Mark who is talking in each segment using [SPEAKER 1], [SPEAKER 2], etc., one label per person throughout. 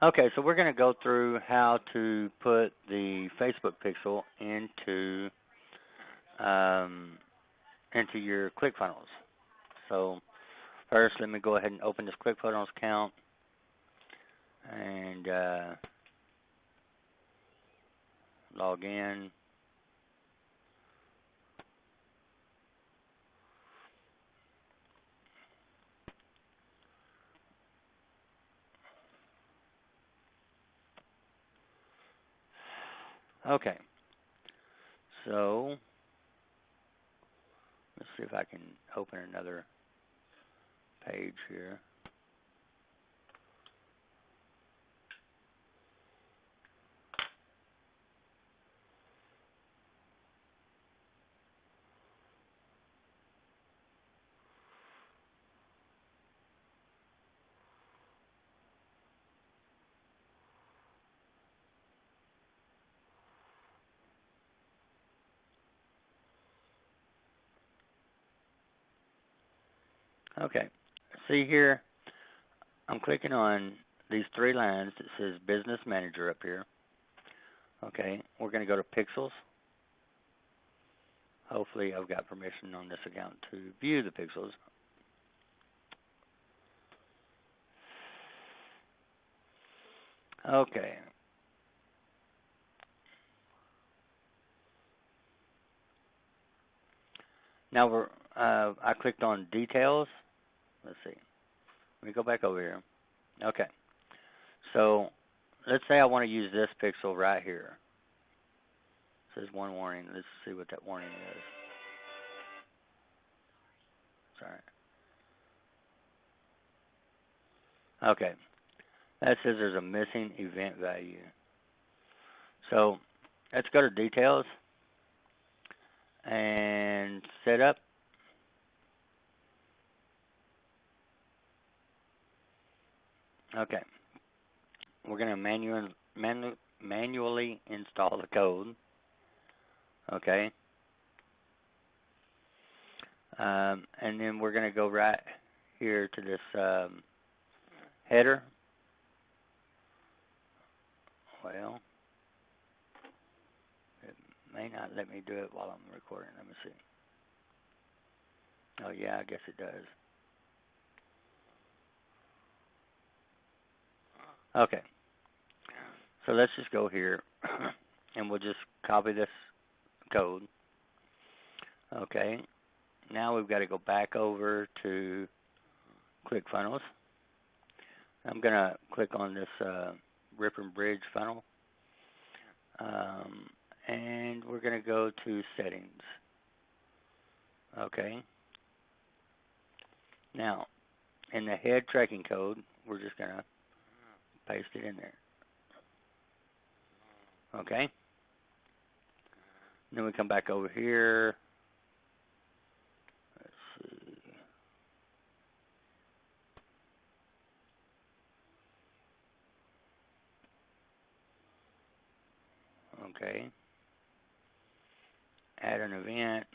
[SPEAKER 1] Okay, so we're going to go through how to put the Facebook pixel um, into your ClickFunnels. So first, let me go ahead and open this ClickFunnels account and log in. Okay, so let's see if I can open another page here. Okay, see here, I'm clicking on these three lines that says Business Manager up here. Okay, we're going to go to Pixels. Hopefully I've got permission on this account to view the pixels. Okay. Now I clicked on details. Let's see. Let me go back over here. Okay. So let's say I want to use this pixel right here. It says one warning. Let's see what that warning is. Sorry. Okay. That says there's a missing event value. So let's go to details and setup. Okay. We're going to manually install the code. Okay. And then we're going to go right here to this header. Well, it may not let me do it while I'm recording. Let me see. Oh, yeah, I guess it does. Okay. So let's just go here, and we'll just copy this code. Okay. Now we've got to go back over to ClickFunnels. I'm going to click on this Rip and Bridge funnel. And we're going to go to Settings. Okay. Now, in the head tracking code, we're just going to paste it in there. Okay. Then we come back over here. Let's see. Okay. Add an event.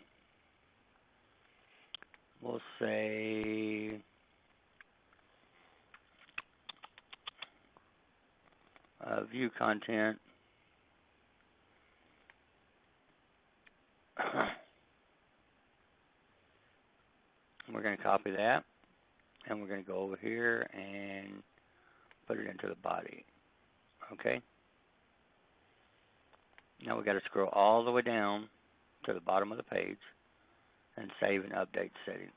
[SPEAKER 1] We'll say view content. We're going to copy that, and we're going to go over here and put it into the body. Okay. Now we've got to scroll all the way down to the bottom of the page and save and update settings.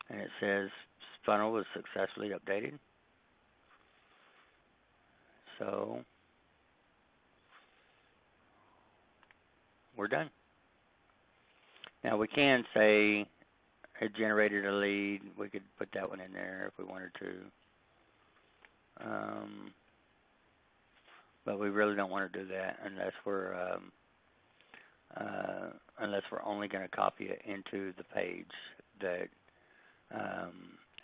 [SPEAKER 1] And it says funnel was successfully updated. So we're done. Now we can say it generated a lead. We could put that one in there if we wanted to. But we really don't want to do that unless we're only going to copy it into the page that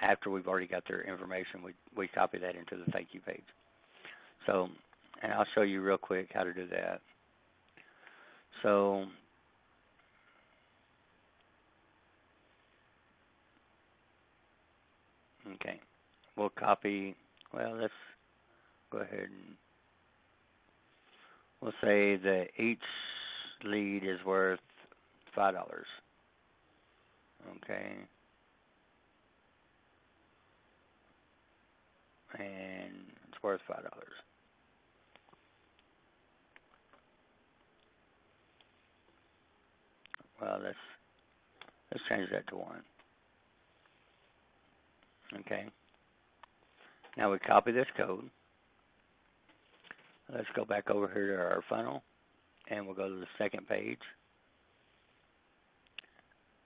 [SPEAKER 1] after we've already got their information, we copy that into the thank you page. So, and I'll show you real quick how to do that. So Okay, we'll copy, well, let's go ahead and we'll say that each lead is worth $5. Okay, and it's worth $5. Well, let's change that to 1. Okay. Now we copy this code. Let's go back over here to our funnel, and we'll go to the second page.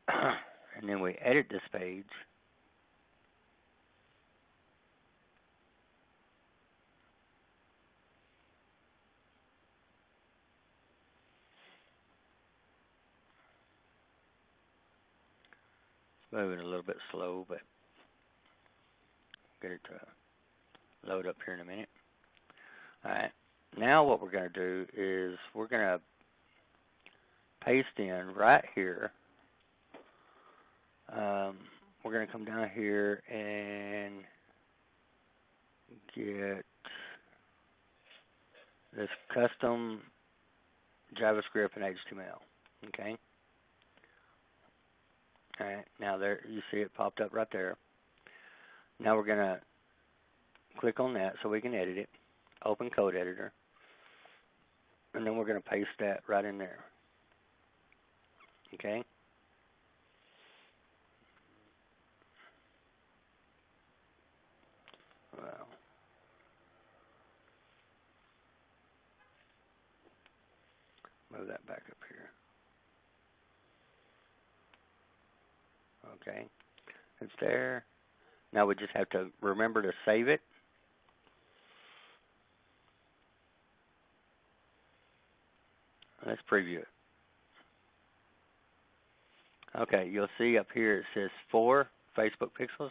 [SPEAKER 1] And then we edit this page. It's moving a little bit slow, but get it to load up here in a minute. All right. Now what we're going to do is we're going to paste in right here. We're going to come down here and get this custom JavaScript and HTML. Okay. All right. Now there, you see it popped up right there. Now we're going to click on that so we can edit it. Open code editor. And then we're going to paste that right in there. Okay. Well, move that back up here. Okay. It's there. Now we just have to remember to save it. Let's preview it. Okay, you'll see up here it says 4 Facebook pixels.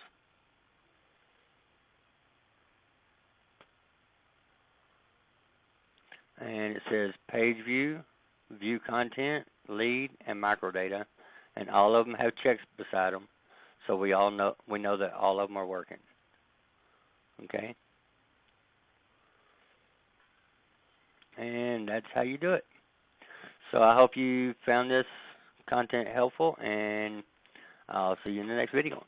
[SPEAKER 1] And it says page view, view content, lead, and microdata. And all of them have checks beside them. So we know that all of them are working. Okay? And that's how you do it. So I hope you found this content helpful, and I'll see you in the next video.